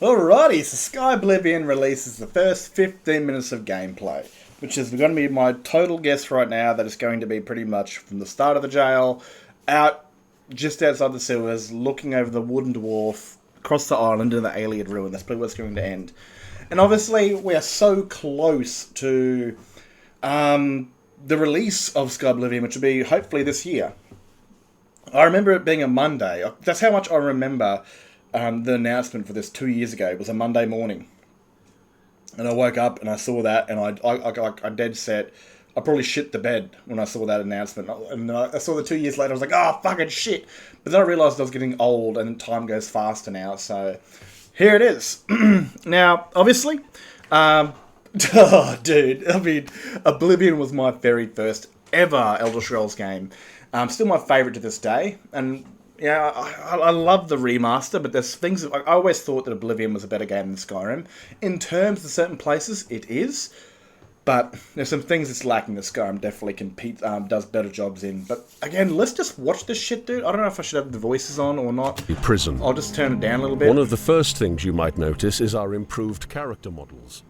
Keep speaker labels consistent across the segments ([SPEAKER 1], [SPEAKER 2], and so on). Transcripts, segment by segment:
[SPEAKER 1] Alrighty, so Skyblivion releases the first 15 minutes of gameplay, which is going to be my total guess right now that it's going to be pretty much from the start of the jail, out just outside the sewers, looking over the wooden dwarf, across the island into the alien ruin. That's probably where it's going to end. And obviously, we are so close to the release of Skyblivion, which will be hopefully this year. I remember it being a Monday. That's how much I remember the announcement for this 2 years ago. It was a Monday morning. And I woke up and I saw that, and I dead set. I probably shit the bed when I saw that announcement. And I saw the 2 years later, I was like, oh, fucking shit. But then I realised I was getting old and time goes faster now. So here it is. Now, obviously, oh, dude, I mean, Oblivion was my very first ever Elder Scrolls game. Still my favourite to this day. And yeah, I love the remaster, but there's things... I always thought that Oblivion was a better game than Skyrim. In terms of certain places, it is. But there's some things it's lacking that Skyrim definitely does better jobs in. But again, let's just watch this shit, dude. I don't know if I should have the voices on or not.
[SPEAKER 2] Prison.
[SPEAKER 1] I'll just turn it down a little bit.
[SPEAKER 2] One of the first things you might notice is our improved character models.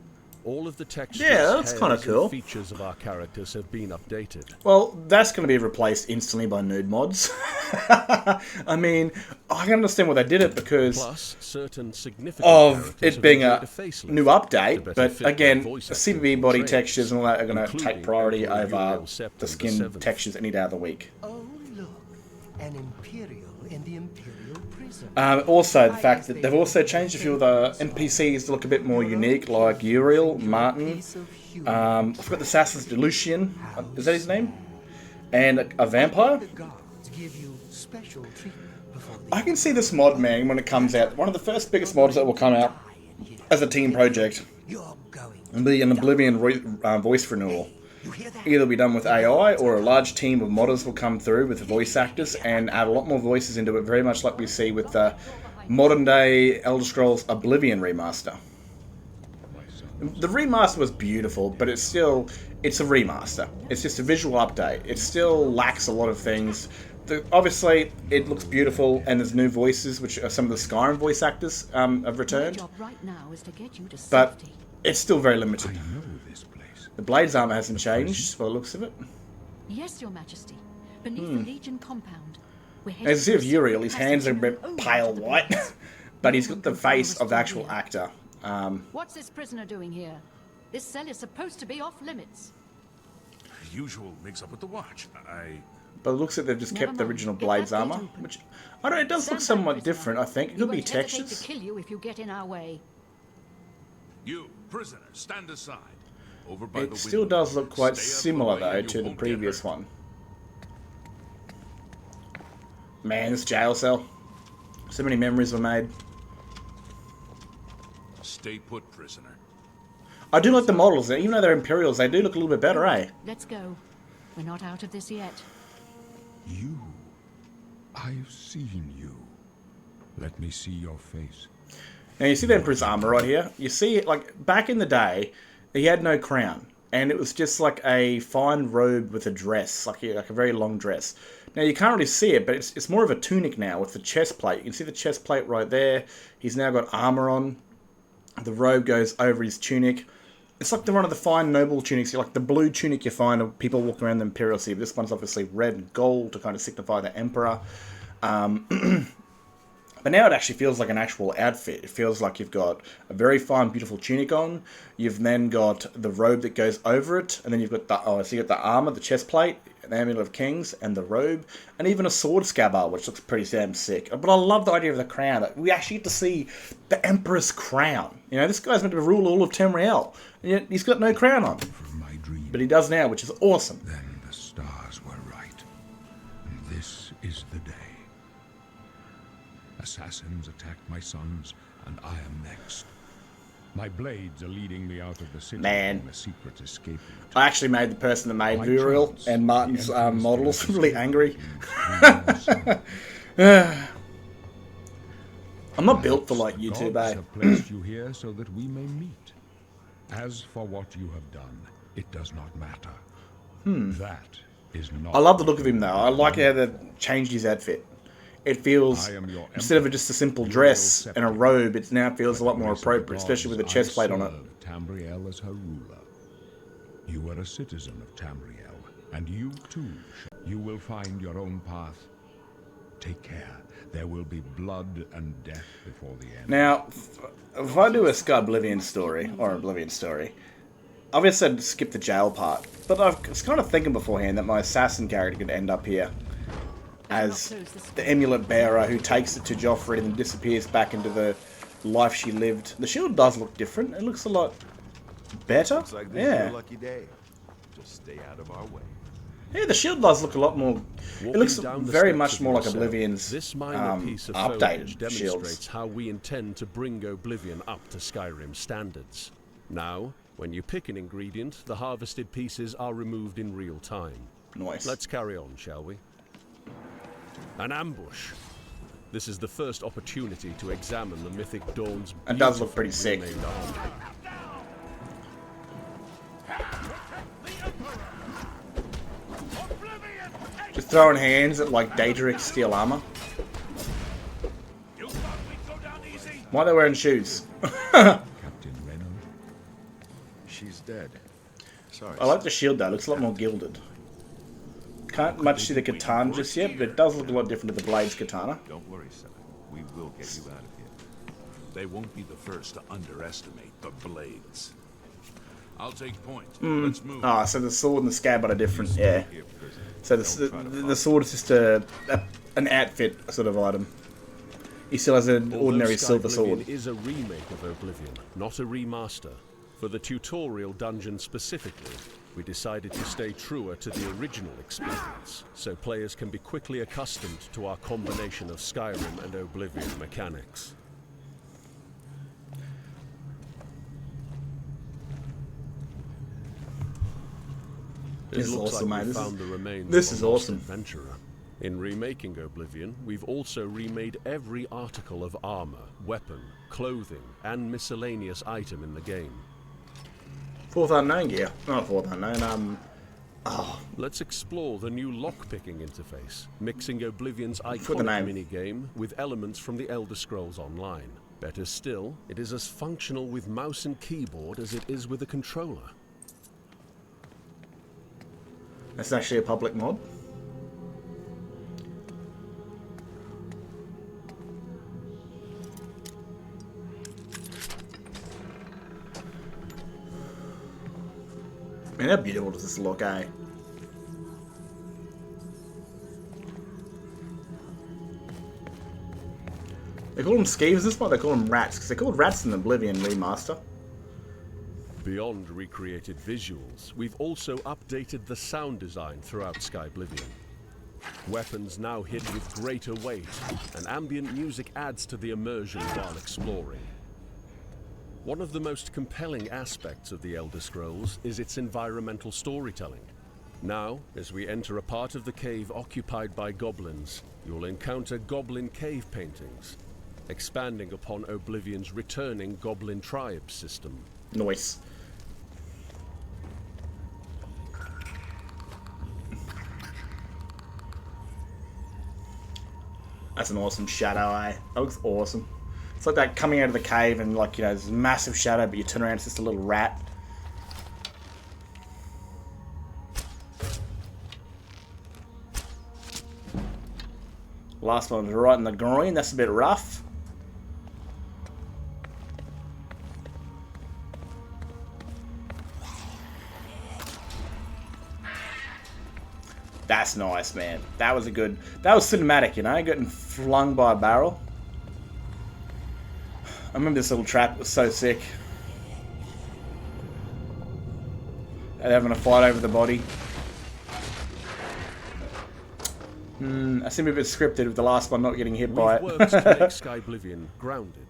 [SPEAKER 2] All of the textures,
[SPEAKER 1] that's kind of cool.
[SPEAKER 2] Features of our characters have been updated.
[SPEAKER 1] Well, that's going to be replaced instantly by nude mods. I mean, I can understand why they did it because
[SPEAKER 2] Plus, certain significant
[SPEAKER 1] of it being a new
[SPEAKER 2] to
[SPEAKER 1] update.
[SPEAKER 2] better
[SPEAKER 1] But
[SPEAKER 2] fit
[SPEAKER 1] again,
[SPEAKER 2] their voice
[SPEAKER 1] the
[SPEAKER 2] actors
[SPEAKER 1] CBB
[SPEAKER 2] and
[SPEAKER 1] body
[SPEAKER 2] traits,
[SPEAKER 1] textures and all that are going to take
[SPEAKER 2] including
[SPEAKER 1] priority
[SPEAKER 2] Emperor
[SPEAKER 1] over
[SPEAKER 2] Uriel Septim
[SPEAKER 1] the skin
[SPEAKER 2] VII.
[SPEAKER 1] textures any day of the week.
[SPEAKER 3] Oh, look, an Imperial in the Imperial prison.
[SPEAKER 1] Also, the fact that they've also changed a few of the NPCs to look a bit more unique, like Uriel, Martin. I forgot the assassin's Lucian. Is that his name? And a vampire.
[SPEAKER 3] The guards give you special treatment before they
[SPEAKER 1] I can see this mod, man, when it comes out. One of the first biggest mods that will come out
[SPEAKER 3] die in here.
[SPEAKER 1] as a team project
[SPEAKER 3] You're going
[SPEAKER 1] will be an Oblivion voice renewal.
[SPEAKER 3] You hear that?
[SPEAKER 1] Either be done with AI or a large team of modders will come through with voice actors and add a lot more voices into it, very much like we see with the modern day Elder Scrolls Oblivion remaster. The remaster was beautiful, but it's a remaster. It's just a visual update. It still lacks a lot of things. Obviously, it looks beautiful, and there's new voices, which are some of the Skyrim voice actors have returned.
[SPEAKER 4] My job right now is to get you to
[SPEAKER 1] But
[SPEAKER 4] safety.
[SPEAKER 1] it's still very limited.
[SPEAKER 5] know this place.
[SPEAKER 1] The Blade's armor hasn't changed, by the looks of it.
[SPEAKER 4] Yes, Your Majesty. Beneath the Legion compound. We're headed
[SPEAKER 1] As you see with
[SPEAKER 4] to
[SPEAKER 1] Uriel, his
[SPEAKER 4] passage
[SPEAKER 1] hands are a bit
[SPEAKER 4] only
[SPEAKER 1] pale
[SPEAKER 4] to the
[SPEAKER 1] white,
[SPEAKER 4] palace.
[SPEAKER 1] but he's got the face of the actual actor.
[SPEAKER 4] What's this prisoner doing here? This cell is supposed to be off limits.
[SPEAKER 5] Usual mix up with the watch.
[SPEAKER 1] But it looks like they've just kept the
[SPEAKER 4] Never mind.
[SPEAKER 1] original
[SPEAKER 4] Get
[SPEAKER 1] Blade's
[SPEAKER 4] that gate
[SPEAKER 1] armor,
[SPEAKER 4] open.
[SPEAKER 1] which I don't know. It does look
[SPEAKER 4] Stand back,
[SPEAKER 1] somewhat
[SPEAKER 4] prisoner.
[SPEAKER 1] different. I think it
[SPEAKER 4] We
[SPEAKER 1] could be
[SPEAKER 4] won't hesitate
[SPEAKER 1] textures.
[SPEAKER 4] to kill you if you get in our way.
[SPEAKER 5] You, prisoner, stand aside. Over by the
[SPEAKER 1] It still
[SPEAKER 5] window.
[SPEAKER 1] does look quite
[SPEAKER 5] Stay out of the
[SPEAKER 1] similar
[SPEAKER 5] way
[SPEAKER 1] though
[SPEAKER 5] and you
[SPEAKER 1] to the
[SPEAKER 5] won't get
[SPEAKER 1] previous
[SPEAKER 5] hurt.
[SPEAKER 1] one. Man, this jail cell. So many memories were made.
[SPEAKER 5] Stay put, prisoner.
[SPEAKER 1] I do like the models, even though they're Imperials, they do look a little bit better, eh?
[SPEAKER 4] Let's go. We're not out of this yet.
[SPEAKER 6] You. I've seen you. Let me see your face.
[SPEAKER 1] Now you see the Emperor's armor right here? You see, like, back in the day, he had no crown. And it was just like a fine robe with a dress, like a very long dress. Now you can't really see it, but it's more of a tunic now with the chest plate. You can see the chest plate right there. He's now got armor on. The robe goes over his tunic. It's like one of the fine noble tunics, like the blue tunic you find of people walking around the Imperial Sea. This one's obviously red and gold to kind of signify the Emperor. But now it actually feels like an actual outfit. It feels like you've got a very fine, beautiful tunic on. You've then got the robe that goes over it, and then you've got so you got the armor, the chest plate, the Amulet of Kings, and the robe, and even a sword scabbard, which looks pretty damn sick. But I love the idea of the crown. We actually get to see the Emperor's crown. You know, this guy's meant to rule all of Tamriel, and yet he's got no crown on.
[SPEAKER 6] From my dream.
[SPEAKER 1] But he does now, which is awesome.
[SPEAKER 6] Then the stars were right. And this is the day. Assassins attacked my sons, and I am next. My blades are leading me out of the city
[SPEAKER 1] Man.
[SPEAKER 6] on a secret escape route.
[SPEAKER 1] I actually made the person that made
[SPEAKER 6] By
[SPEAKER 1] Uriel
[SPEAKER 6] chance,
[SPEAKER 1] and Martin's
[SPEAKER 6] the Emperor's
[SPEAKER 1] models
[SPEAKER 6] directive
[SPEAKER 1] really angry.
[SPEAKER 6] I'm
[SPEAKER 1] I'm not built for like you two, babe.
[SPEAKER 6] have placed you here so that we may meet. As for what you have done, it does not matter. That is not.
[SPEAKER 1] I love the look of him though. I like how they've changed his outfit. it feels,
[SPEAKER 6] I am your
[SPEAKER 1] instead of
[SPEAKER 6] emperor,
[SPEAKER 1] just a simple
[SPEAKER 6] Uriel
[SPEAKER 1] dress and a
[SPEAKER 6] Septim.
[SPEAKER 1] robe, it now feels a lot more
[SPEAKER 6] Grace of the
[SPEAKER 1] appropriate, especially with a
[SPEAKER 6] gods,
[SPEAKER 1] chest
[SPEAKER 6] I
[SPEAKER 1] plate on it.
[SPEAKER 6] serve Tamriel as her ruler. You are a citizen of Tamriel, and you too you will find your own path. Take care. There will be blood and death before the end.
[SPEAKER 1] Now, if I do a Skyblivion story, or Oblivion story, obviously I'd skip the jail part, but I was kind of thinking beforehand that my assassin character could end up here as the amulet bearer who takes it to Joffrey and then disappears back into the life she lived. The shield does look different. It looks a lot better.
[SPEAKER 7] Looks like this is
[SPEAKER 1] Yeah.
[SPEAKER 7] your lucky day. Just stay out of our way.
[SPEAKER 1] Yeah, the shield does look a lot more. It looks
[SPEAKER 2] Walking down the
[SPEAKER 1] very
[SPEAKER 2] steps
[SPEAKER 1] much
[SPEAKER 2] of
[SPEAKER 1] more
[SPEAKER 2] your
[SPEAKER 1] like
[SPEAKER 2] cell,
[SPEAKER 1] Oblivion's
[SPEAKER 2] This minor piece of foliage
[SPEAKER 1] updated
[SPEAKER 2] demonstrates
[SPEAKER 1] shields.
[SPEAKER 2] how we intend to bring Oblivion up to Skyrim standards. Now, when you pick an ingredient, the harvested pieces are removed in real time.
[SPEAKER 1] Nice.
[SPEAKER 2] Let's carry on, shall we? An ambush. This is the first opportunity to examine the mythic Dawn's
[SPEAKER 1] It does look pretty
[SPEAKER 2] beautifully
[SPEAKER 1] sick.
[SPEAKER 2] remade armor.
[SPEAKER 1] Just throwing hands at like Daedric's steel armor. Why are they wearing shoes?
[SPEAKER 6] Captain Reno,
[SPEAKER 7] She's dead. Sorry.
[SPEAKER 1] I like the shield though, it looks a lot more gilded. Can't much see the katana just yet, but it does look a lot different to the Blade's katana.
[SPEAKER 7] Don't worry, son. We will get you out of here.
[SPEAKER 5] They won't be the first to underestimate the blades. I'll take point. Let's move.
[SPEAKER 1] Ah, so the sword and the scabbard are different, yeah. So the sword is just an outfit sort of item. He still has an
[SPEAKER 2] Although
[SPEAKER 1] ordinary silver
[SPEAKER 2] Skyblivion
[SPEAKER 1] sword.
[SPEAKER 2] is a remake of Oblivion, not a remaster. For the tutorial dungeon specifically, we decided to stay truer to the original experience, so players can be quickly accustomed to our combination of Skyrim and Oblivion mechanics.
[SPEAKER 1] This is
[SPEAKER 2] looks
[SPEAKER 1] awesome,
[SPEAKER 2] like
[SPEAKER 1] mate.
[SPEAKER 2] we
[SPEAKER 1] This
[SPEAKER 2] found
[SPEAKER 1] is-
[SPEAKER 2] the remains
[SPEAKER 1] this
[SPEAKER 2] of
[SPEAKER 1] is
[SPEAKER 2] a lost
[SPEAKER 1] awesome.
[SPEAKER 2] adventurer. In remaking Oblivion, we've also remade every article of armor, weapon, clothing, and miscellaneous item in the game.
[SPEAKER 1] Fourth Unknown gear. Not Fourth Unknown,
[SPEAKER 2] Let's explore the new lockpicking interface, mixing Oblivion's
[SPEAKER 1] the
[SPEAKER 2] iconic
[SPEAKER 1] name.
[SPEAKER 2] minigame with elements from the Elder Scrolls Online. Better still, it is as functional with mouse and keyboard as it is with a controller.
[SPEAKER 1] That's actually a public mod. Man, how beautiful does this look, eh? They call them skeevers. This is why they call them rats, because they called rats in the Oblivion remaster.
[SPEAKER 2] Beyond recreated visuals, we've also updated the sound design throughout Skyblivion. Weapons now hit with greater weight, and ambient music adds to the immersion while exploring. One of the most compelling aspects of the Elder Scrolls is its environmental storytelling. Now, as we enter a part of the cave occupied by goblins, you'll encounter goblin cave paintings, expanding upon Oblivion's returning goblin tribes system.
[SPEAKER 1] Nice. That's an awesome shadow, eh? That looks awesome. It's like that coming out of the cave and like, you know, there's a massive shadow, but you turn around, it's just a little rat. Last one was right in the groin, that's a bit rough. That's nice, man. That was cinematic, you know, getting flung by a barrel. I remember this little trap was so sick. And having a fight over the body. I seem a bit scripted with the last one not getting hit by
[SPEAKER 2] We've
[SPEAKER 1] it.
[SPEAKER 2] worked to make Skyblivion grounded.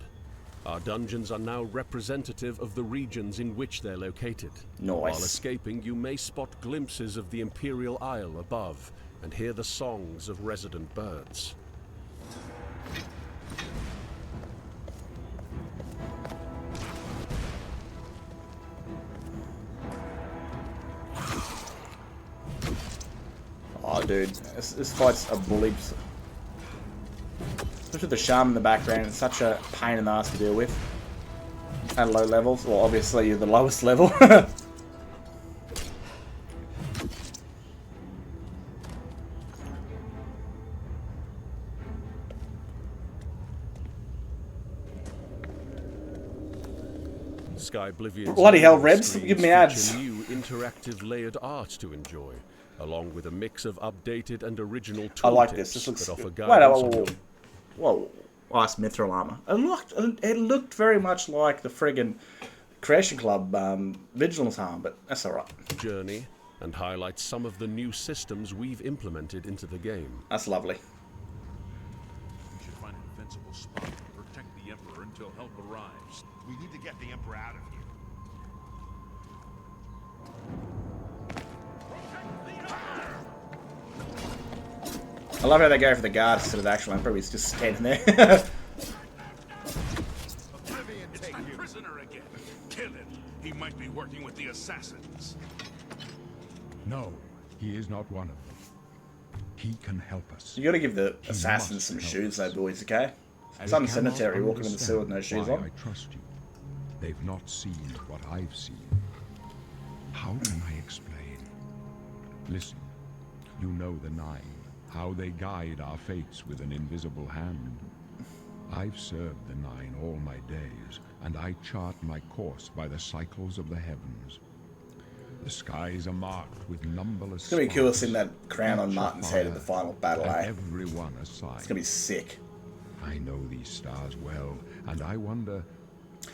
[SPEAKER 2] Our dungeons are now representative of the regions in which they're located.
[SPEAKER 1] Nice.
[SPEAKER 2] While escaping, you may spot glimpses of the Imperial Isle above and hear the songs of resident birds.
[SPEAKER 1] Oh, dude, this fight's a bully. Especially the Charm in the background. It's such a pain in the ass to deal with. At low levels. Well, obviously you're the lowest level.
[SPEAKER 2] Skyblivion's
[SPEAKER 1] Bloody hell,
[SPEAKER 2] level
[SPEAKER 1] Rebs,
[SPEAKER 2] screens
[SPEAKER 1] give me ads.
[SPEAKER 2] feature new interactive layered art to enjoy, along with a mix of updated and original
[SPEAKER 1] I like
[SPEAKER 2] tooltips
[SPEAKER 1] this. This looks
[SPEAKER 2] that offer
[SPEAKER 1] good.
[SPEAKER 2] guidance.
[SPEAKER 1] Whoa. Ice mithril armor. It looked very much like the friggin' Creation Club Vigilance armor, but that's alright.
[SPEAKER 2] Journey and highlights some of the new systems we've implemented into the game.
[SPEAKER 1] That's lovely.
[SPEAKER 5] We should find a defensible spot to protect the Emperor until help arrives.
[SPEAKER 7] We need to get the Emperor out of here.
[SPEAKER 1] I love how they go for the guard instead of the actual Emperor. He's just standing there.
[SPEAKER 5] It's the prisoner again. Kill him. He might be working with the assassins.
[SPEAKER 6] No, he is not one of them. He can help us.
[SPEAKER 1] You gotta give the
[SPEAKER 6] He
[SPEAKER 1] assassins
[SPEAKER 6] must
[SPEAKER 1] some
[SPEAKER 6] help
[SPEAKER 1] shoes
[SPEAKER 6] us.
[SPEAKER 1] though, boys, okay?
[SPEAKER 6] I
[SPEAKER 1] Some
[SPEAKER 6] cannot
[SPEAKER 1] cemetery walking in the sewer with no shoes
[SPEAKER 6] understand
[SPEAKER 1] on.
[SPEAKER 6] why I trust you. They've not seen what I've seen. How can I explain? Listen, you know the Nine, how they guide our fates with an invisible hand. I've served the Nine all my days, and I chart my course by the cycles of the heavens. The skies are marked with numberless.
[SPEAKER 1] It's gonna be cool
[SPEAKER 6] sparks,
[SPEAKER 1] seeing that crown on
[SPEAKER 6] each
[SPEAKER 1] Martin's head in the
[SPEAKER 6] afire,
[SPEAKER 1] final battle,
[SPEAKER 6] and
[SPEAKER 1] eh?
[SPEAKER 6] everyone a sign.
[SPEAKER 1] It's gonna be sick.
[SPEAKER 6] I know these stars well, and I wonder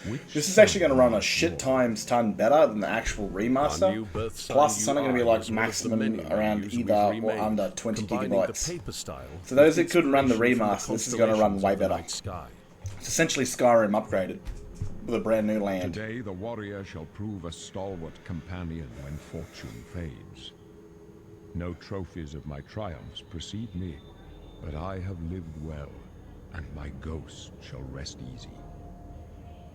[SPEAKER 6] which.
[SPEAKER 1] This is actually going to run a
[SPEAKER 6] star
[SPEAKER 1] shit
[SPEAKER 6] is
[SPEAKER 1] times ton better than the actual
[SPEAKER 2] Our new
[SPEAKER 1] remaster.
[SPEAKER 2] birth sign
[SPEAKER 1] Plus, it's only going to be
[SPEAKER 2] UI
[SPEAKER 1] like
[SPEAKER 2] is one of the
[SPEAKER 1] maximum
[SPEAKER 2] many
[SPEAKER 1] around
[SPEAKER 2] menus
[SPEAKER 1] either
[SPEAKER 2] we've
[SPEAKER 1] or
[SPEAKER 2] remade,
[SPEAKER 1] under 20
[SPEAKER 2] combining
[SPEAKER 1] gigabytes.
[SPEAKER 2] the paper style
[SPEAKER 1] For those
[SPEAKER 2] with
[SPEAKER 1] that couldn't run the
[SPEAKER 2] inspiration from
[SPEAKER 1] remaster, this is going to run
[SPEAKER 2] constellations
[SPEAKER 1] way
[SPEAKER 2] of the
[SPEAKER 1] better.
[SPEAKER 2] night sky.
[SPEAKER 1] It's essentially Skyrim upgraded with a brand new land.
[SPEAKER 6] Today the warrior shall prove a stalwart companion when fortune fades. No trophies of my triumphs precede me, but I have lived well, and my ghost shall rest easy.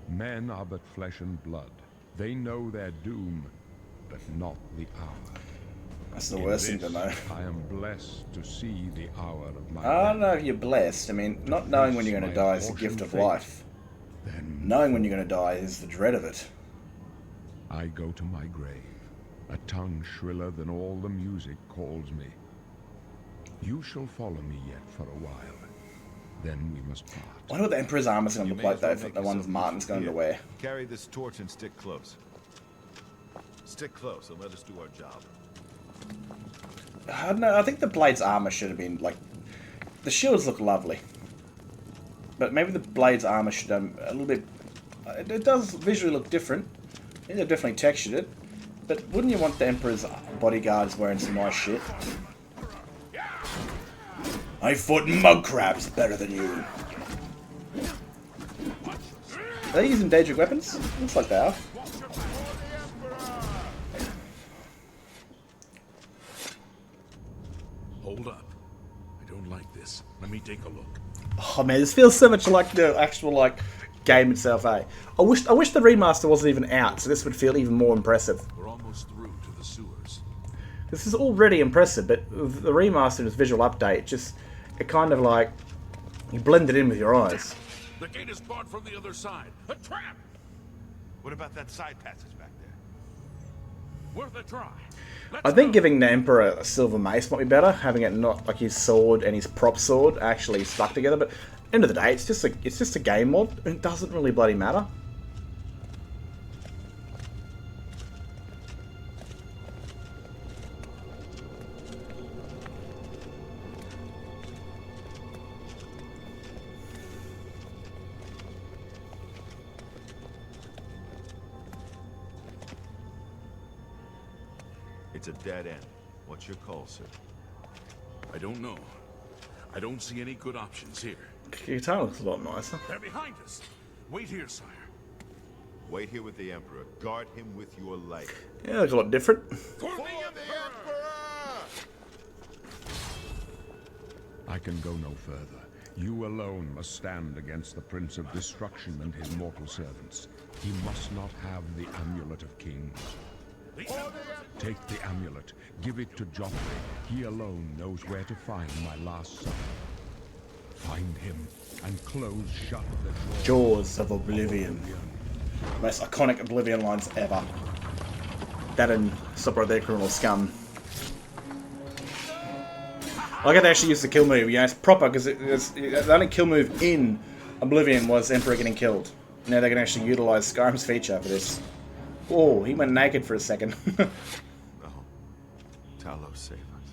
[SPEAKER 6] Men are but flesh and blood. They know their doom, but not the hour.
[SPEAKER 1] That's the
[SPEAKER 6] In
[SPEAKER 1] worst thing to
[SPEAKER 6] this,
[SPEAKER 1] know.
[SPEAKER 6] I am blessed to see the hour of my
[SPEAKER 1] I don't
[SPEAKER 6] death.
[SPEAKER 1] know if you're blessed. I mean, not knowing when you're going to die is the gift of life.
[SPEAKER 6] Then
[SPEAKER 1] Knowing when you're going to die is the dread of it.
[SPEAKER 6] I go to my grave. A tongue shriller than all the music calls me. You shall follow me yet for a while. Then we must part.
[SPEAKER 1] I wonder what the Emperor's armor's going to
[SPEAKER 7] You
[SPEAKER 1] look
[SPEAKER 7] may
[SPEAKER 1] like
[SPEAKER 7] as
[SPEAKER 1] though,
[SPEAKER 7] well
[SPEAKER 1] for
[SPEAKER 7] make
[SPEAKER 1] the ones
[SPEAKER 7] yourself
[SPEAKER 1] Martin's
[SPEAKER 7] useful.
[SPEAKER 1] going to
[SPEAKER 7] Here,
[SPEAKER 1] wear.
[SPEAKER 7] Carry this torch and stick close. Stick close and let us do our job.
[SPEAKER 1] I don't know, I think the Blade's armor should have been, like... The shields look lovely. But maybe the Blade's armor should have a little bit... It does visually look different. I think they've definitely textured it. But wouldn't you want the Emperor's bodyguards wearing some nice shit? I fought mug crabs better than you. Are they using Daedric weapons? Looks like they are.
[SPEAKER 5] Hold up. I don't like this. Let me take a look.
[SPEAKER 1] Oh man, this feels so much like the actual like game itself, eh? I wish the remaster wasn't even out, so this would feel even more impressive.
[SPEAKER 5] We're almost through to the sewers.
[SPEAKER 1] This is already impressive, but with the remaster and its visual update, it kind of like you blend it in with your eyes.
[SPEAKER 5] The gate is barred from the other side. A trap!
[SPEAKER 7] What about that side passage back there?
[SPEAKER 5] Worth a try.
[SPEAKER 1] I think giving the Emperor a silver mace might be better, having it not like his sword and his prop sword actually stuck together. But end of the day, it's just a game mod. It doesn't really bloody matter.
[SPEAKER 7] It's a dead end. What's your call, sir?
[SPEAKER 5] I don't know. I don't see any good options here.
[SPEAKER 1] Your guitar looks a lot nicer.
[SPEAKER 5] They're behind us. Wait here, sire.
[SPEAKER 7] Wait here with the Emperor. Guard him with your life.
[SPEAKER 1] Yeah, it looks a lot different.
[SPEAKER 5] For the Emperor!
[SPEAKER 6] I can go no further. You alone must stand against the Prince of Destruction and his mortal servants. He must not have the Amulet of Kings. Take the amulet. Give it to Joffrey. He alone knows where to find my last son. Find him and close shut the
[SPEAKER 1] Jaws of Oblivion. Most iconic Oblivion lines ever. That and Stop Right There, Criminal Scum. I like how they actually used the kill move. You know, it's proper because the only kill move in Oblivion was Emperor getting killed. Now they can actually utilize Skyrim's feature for this. Oh, he went naked for a second.
[SPEAKER 7] No. Talos, save us.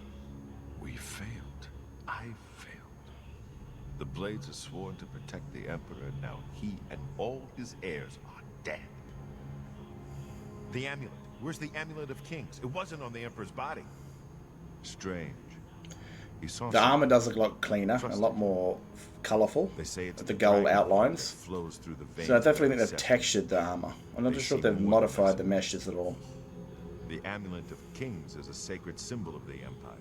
[SPEAKER 7] We failed. I failed. The Blades are sworn to protect the Emperor, and now he and all his heirs are dead. The amulet. Where's the Amulet of Kings? It wasn't on the Emperor's body. Strange. He saw
[SPEAKER 1] The armor does look a lot cleaner, a lot more colourful.
[SPEAKER 7] They say it's
[SPEAKER 1] with the gold outlines.
[SPEAKER 7] Flows through the veins.
[SPEAKER 1] So I definitely think they've
[SPEAKER 7] Septim.
[SPEAKER 1] textured the armor. I'm not too sure if they've modified the meshes at all.
[SPEAKER 7] The Amulet of Kings is a sacred symbol of the Empire.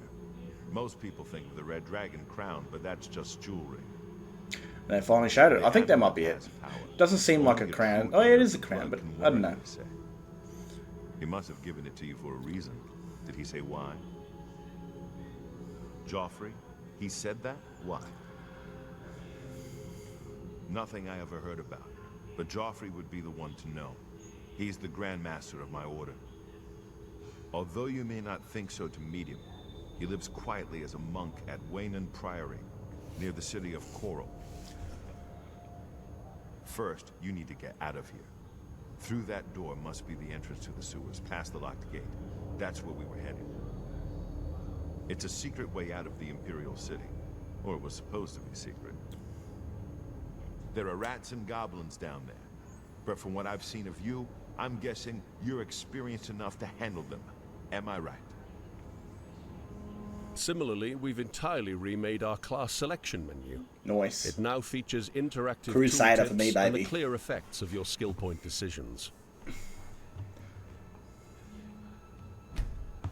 [SPEAKER 7] Most people think of the red dragon crown, but that's just jewelry.
[SPEAKER 1] They finally showed it. I think that might be it. Doesn't seem like a crown. Oh yeah, it is a crown, but I don't know.
[SPEAKER 7] He must have given it to you for a reason. Did he say why? Joffrey? He said that? Why? Nothing I ever heard about. But Joffrey would be the one to know. He's the Grand Master of my order. Although you may not think so to meet him, he lives quietly as a monk at Waynon Priory, near the city of Coral. First, you need to get out of here. Through that door must be the entrance to the sewers, past the locked gate. That's where we were headed. It's a secret way out of the Imperial City. Or it was supposed to be secret. There are rats and goblins down there. But from what I've seen of you, I'm guessing you're experienced enough to handle them. Am I right?
[SPEAKER 2] Similarly, we've entirely remade our class selection menu.
[SPEAKER 1] Nice.
[SPEAKER 2] It now features interactive
[SPEAKER 1] Crusader for
[SPEAKER 2] tooltips
[SPEAKER 1] me,
[SPEAKER 2] and
[SPEAKER 1] baby.
[SPEAKER 2] the clear effects of your skill point decisions.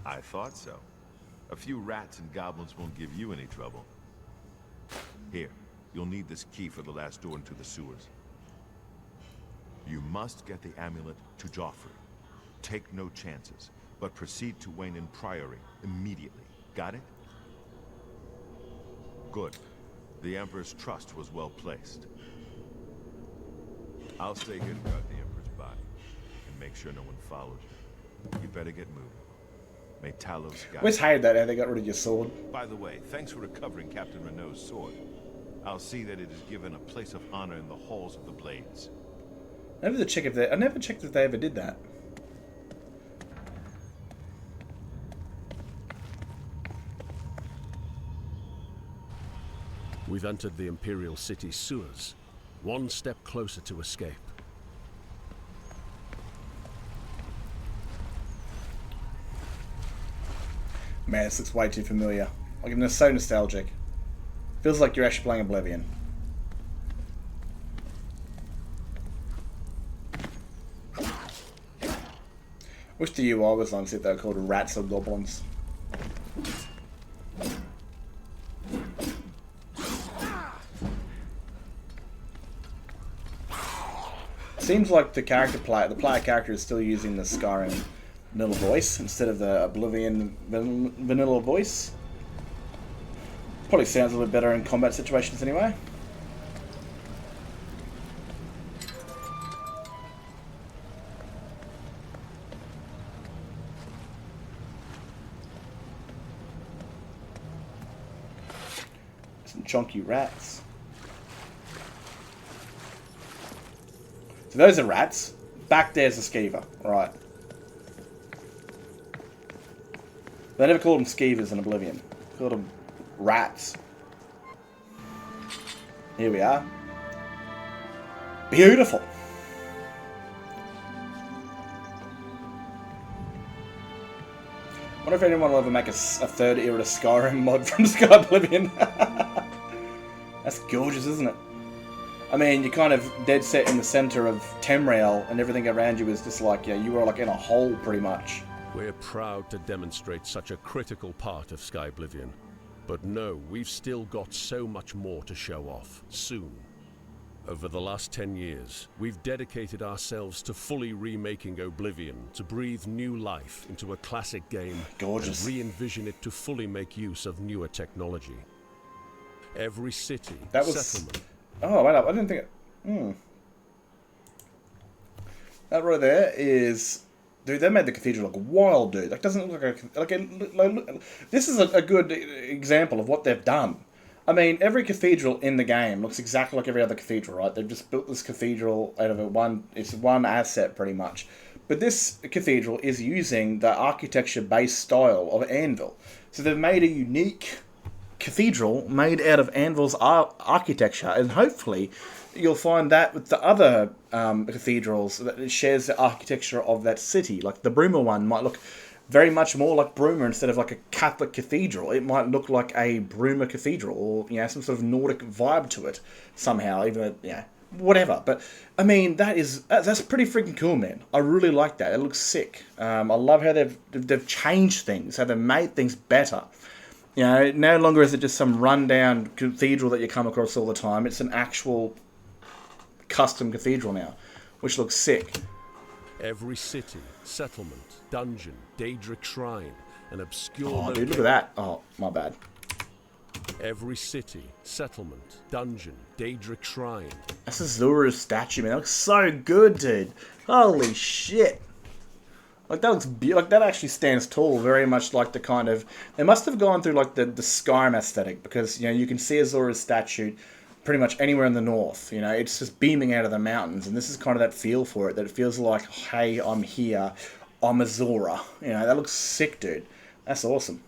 [SPEAKER 7] I thought so. A few rats and goblins won't give you any trouble. Here, you'll need this key for the last door into the sewers. You must get the amulet to Joffrey. Take no chances, but proceed to Waynon Priory immediately. Got it? Good. The Emperor's trust was well placed. I'll stay here to guard the Emperor's body, and make sure no one follows you. You better get moving. May Talos guide
[SPEAKER 1] Always
[SPEAKER 7] you.
[SPEAKER 1] hated that how they got rid of your sword.
[SPEAKER 7] By the way, thanks for recovering Captain Renault's sword. I'll see that it is given a place of honor in the halls of the Blades.
[SPEAKER 1] I never checked if they ever did that.
[SPEAKER 2] We've entered the Imperial City sewers, one step closer to escape.
[SPEAKER 1] Man, this looks way too familiar. Like, it's so nostalgic. Feels like you're actually playing Oblivion. Wish the UI was like if they were called rats or goblins. Seems like the player character is still using the Skyrim vanilla voice instead of the Oblivion vanilla voice. Probably sounds a little bit better in combat situations anyway. Some chunky rats. So those are rats. Back there's a skeever. Right. They never called them skeevers in Oblivion. They called them rats. Here we are. Beautiful. Wonder if anyone will ever make a third era Skyrim mod from Skyblivion. That's gorgeous, isn't it? I mean, you're kind of dead set in the center of Tamriel, and everything around you is just like, yeah, you were like in a hole, pretty much.
[SPEAKER 2] We're proud to demonstrate such a critical part of Skyblivion. But no, we've still got so much more to show off, soon. Over the last 10 years, we've dedicated ourselves to fully remaking Oblivion to breathe new life into a classic game
[SPEAKER 1] Gorgeous.
[SPEAKER 2] and re-envision it to fully make use of newer technology. Every city,
[SPEAKER 1] That was...
[SPEAKER 2] settlement.
[SPEAKER 1] Oh, wait up. I didn't think it... That right there is... Dude, they made the cathedral look wild, dude. Like, doesn't look like this is a good example of what they've done. I mean, every cathedral in the game looks exactly like every other cathedral, right? They've just built this cathedral out of it's one asset, pretty much. But this cathedral is using the architecture-based style of Anvil. So they've made a unique cathedral made out of Anvil's architecture, and hopefully you'll find that with the other cathedrals that it shares the architecture of that city. Like the Bruma one might look very much more like Bruma instead of like a Catholic cathedral. It might look like a Bruma cathedral, or some sort of Nordic vibe to it somehow. Even though, whatever. But I mean, that's pretty freaking cool, man. I really like that. It looks sick. I love how they've changed things, how they've made things better. No longer is it just some rundown cathedral that you come across all the time. It's an actual custom cathedral now, which looks sick.
[SPEAKER 2] Every city, settlement, dungeon, Daedric shrine, an obscure
[SPEAKER 1] Oh,
[SPEAKER 2] location.
[SPEAKER 1] dude, look at that. Oh, my bad.
[SPEAKER 2] Every city, settlement, dungeon, Daedric shrine.
[SPEAKER 1] That's Azura's statue, man. That looks so good, dude. Holy shit. Like, that looks like that actually stands tall, very much like the kind of... They must have gone through, like, the Skyrim aesthetic, because, you can see Azura's statue pretty much anywhere in the north. It's just beaming out of the mountains, and this is kind of that feel for it, that it feels like, hey, I'm here, I'm Azura. That looks sick, dude. That's awesome.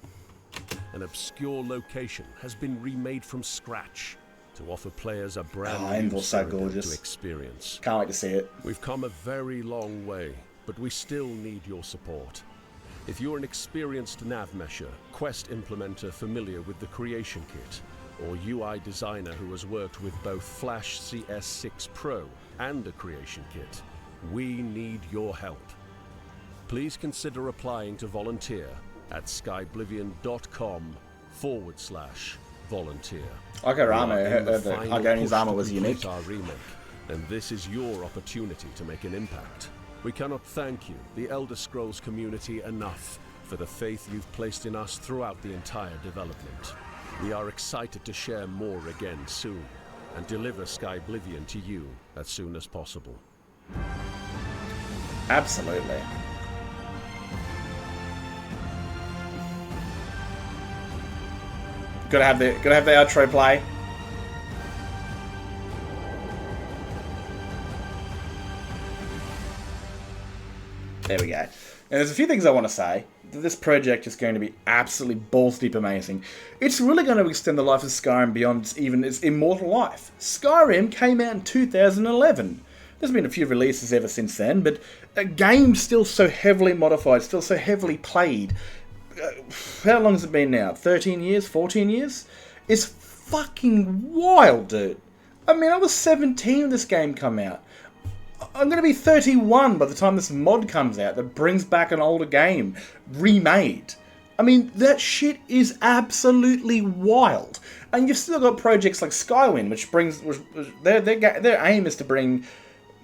[SPEAKER 2] An obscure location has been remade from scratch to offer players a brand new
[SPEAKER 1] Anvil's so
[SPEAKER 2] Cyrodiil
[SPEAKER 1] gorgeous.
[SPEAKER 2] to experience.
[SPEAKER 1] Can't wait to see it.
[SPEAKER 2] We've come a very long way, but we still need your support. If you're an experienced nav mesher, quest implementer familiar with the creation kit, or UI designer who has worked with both Flash CS6 Pro and a creation kit, we need your help. Please consider applying to volunteer at skyblivion.com/volunteer.
[SPEAKER 1] Argonian's armor was unique.
[SPEAKER 2] Our remake, and this is your opportunity to make an impact. We cannot thank you, the Elder Scrolls community, enough for the faith you've placed in us throughout the entire development. We are excited to share more again soon, and deliver Skyblivion to you as soon as possible.
[SPEAKER 1] Absolutely. Gotta have the outro play. There we go. And there's a few things I want to say. This project is going to be absolutely balls deep amazing. It's really going to extend the life of Skyrim beyond even its immortal life. Skyrim came out in 2011. There's been a few releases ever since then, but a game still so heavily modified, still so heavily played. How long has it been now? 13 years? 14 years? It's fucking wild, dude. I mean, I was 17 when this game came out. I'm going to be 31 by the time this mod comes out that brings back an older game, remade. I mean, that shit is absolutely wild. And you've still got projects like Skywind, their aim is to bring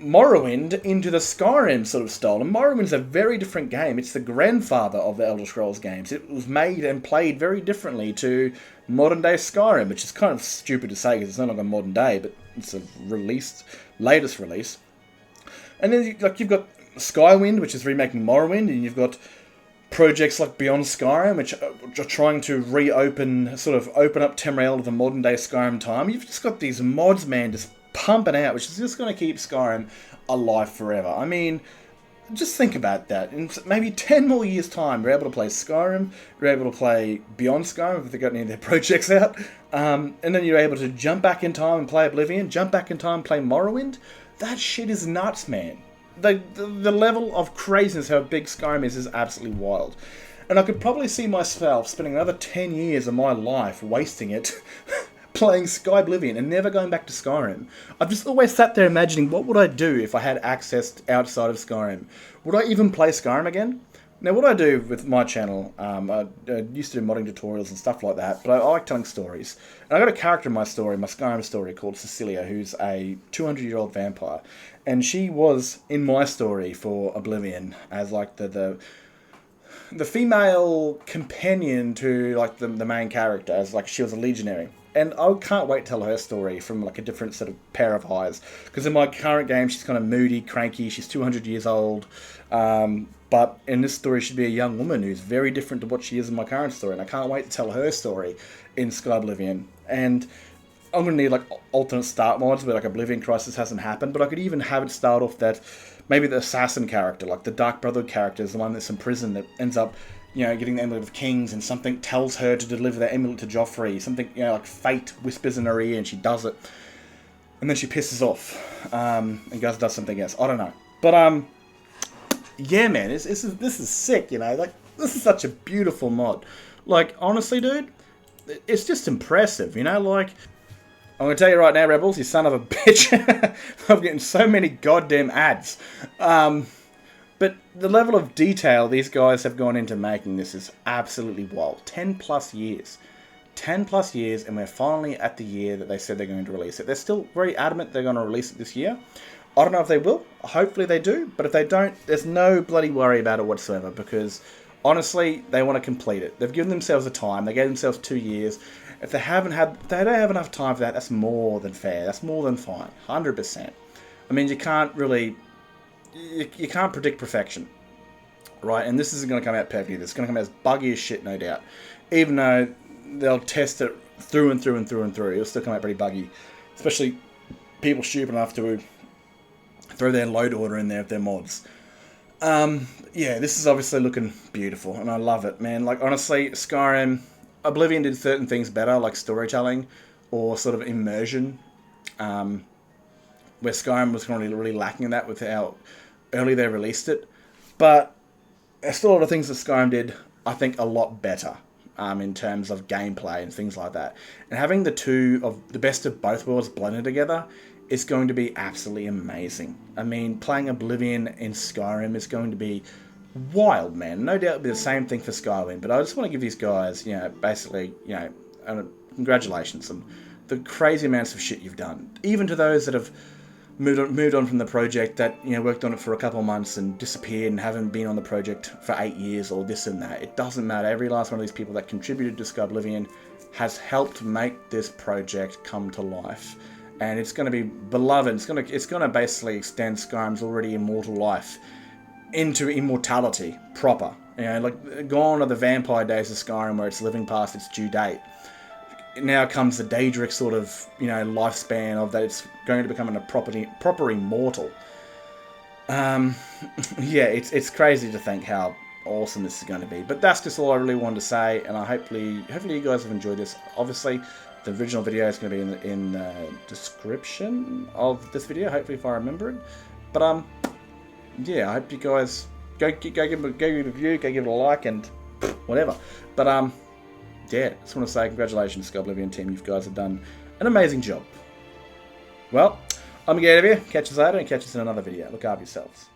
[SPEAKER 1] Morrowind into the Skyrim sort of style. And Morrowind's a very different game. It's the grandfather of the Elder Scrolls games. It was made and played very differently to modern day Skyrim, which is kind of stupid to say because it's no longer modern day, but it's a latest release. And then you've got Skywind, which is remaking Morrowind, and you've got projects like Beyond Skyrim, which are trying to open up Tamriel to the modern day Skyrim time. You've just got these mods, man, just pumping out, which is just going to keep Skyrim alive forever. I mean, just think about that. In maybe 10 more years' time, we're able to play Skyrim, we're able to play Beyond Skyrim if they've got any of their projects out, and then you're able to jump back in time and play Oblivion, jump back in time and play Morrowind. That shit is nuts, man. The level of craziness how big Skyrim is absolutely wild. And I could probably see myself spending another 10 years of my life wasting it playing Skyblivion and never going back to Skyrim. I've just always sat there imagining, what would I do if I had access outside of Skyrim? Would I even play Skyrim again? Now, what I do with my channel, I used to do modding tutorials and stuff like that, but I like telling stories. And I got a character in my story, my Skyrim story, called Cecilia, who's a 200-year-old vampire. And she was in my story for Oblivion as like the female companion to like the main character, as like she was a legionary. and I can't wait to tell her story from like a different sort of pair of eyes. Because in my current game, she's kind of moody, cranky. She's 200 years old, but in this story, she'd be a young woman who's very different to what she is in my current story. And I can't wait to tell her story in Skyblivion. And I'm going to need like alternate start mods where like Oblivion Crisis hasn't happened, but I could even have it start off that maybe the assassin character, like the Dark Brotherhood character, is the one that's in prison that ends up, you know, getting the Amulet of Kings, and something tells her to deliver the amulet to Joffrey. Something, you know, like fate whispers in her ear, and she does it, and then she pisses off and goes and does something else. I don't know, but yeah, man, this is sick. You know, like this is such a beautiful mod. Like honestly, dude, it's just impressive. You know, like. I'm going to tell you right now, Rebels, you son of a bitch. I'm getting so many goddamn ads. But the level of detail these guys have gone into making this is absolutely wild. 10 plus years. 10 plus years, and we're finally at the year that they said they're going to release it. They're still very adamant they're going to release it this year. I don't know if they will. Hopefully they do. But if they don't, there's no bloody worry about it whatsoever. Because, honestly, they want to complete it. They've given themselves a time. They gave themselves 2 years. If they don't have enough time for that, that's more than fair. That's more than fine. 100%. I mean, you can't really... You can't predict perfection. Right? And this isn't going to come out perfectly. It's going to come out as buggy as shit, no doubt. Even though they'll test it through and through and through and through. It'll still come out pretty buggy. Especially people stupid enough to throw their load order in there if they're mods. Yeah, this is obviously looking beautiful. And I love it, man. Like, honestly, Skyrim... Oblivion did certain things better, like storytelling or sort of immersion, where Skyrim was really lacking in that with how early they released it. But there's still a lot of things that Skyrim did, I think, a lot better in terms of gameplay and things like that. And having the best of both worlds blended together is going to be absolutely amazing. I mean, playing Oblivion in Skyrim is going to be wild, man. No doubt it'll be the same thing for Skyrim, but I just want to give these guys, you know, basically, you know, congratulations on the crazy amounts of shit you've done. Even to those that have moved on from the project, that, you know, worked on it for a couple of months and disappeared and haven't been on the project for 8 years or this and that. It doesn't matter. Every last one of these people that contributed to Skyblivion has helped make this project come to life. And it's going to be beloved. It's going to basically extend Skyrim's already immortal life into immortality proper. You know, like, gone are the vampire days of Skyrim where it's living past its due date. Now comes the Daedric sort of, you know, lifespan of that it's going to become a proper immortal. Yeah, it's crazy to think how awesome this is going to be. But that's just all I really wanted to say, and hopefully you guys have enjoyed this. Obviously, the original video is going to be in the description of this video, hopefully, if I remember it. But yeah, I hope you guys go give it a review, go give it a like, and whatever. But yeah, just want to say congratulations, Skyblivion team. You guys have done an amazing job. Well, I'm going to get out of here. Catch us later, and catch us in another video. Look after yourselves.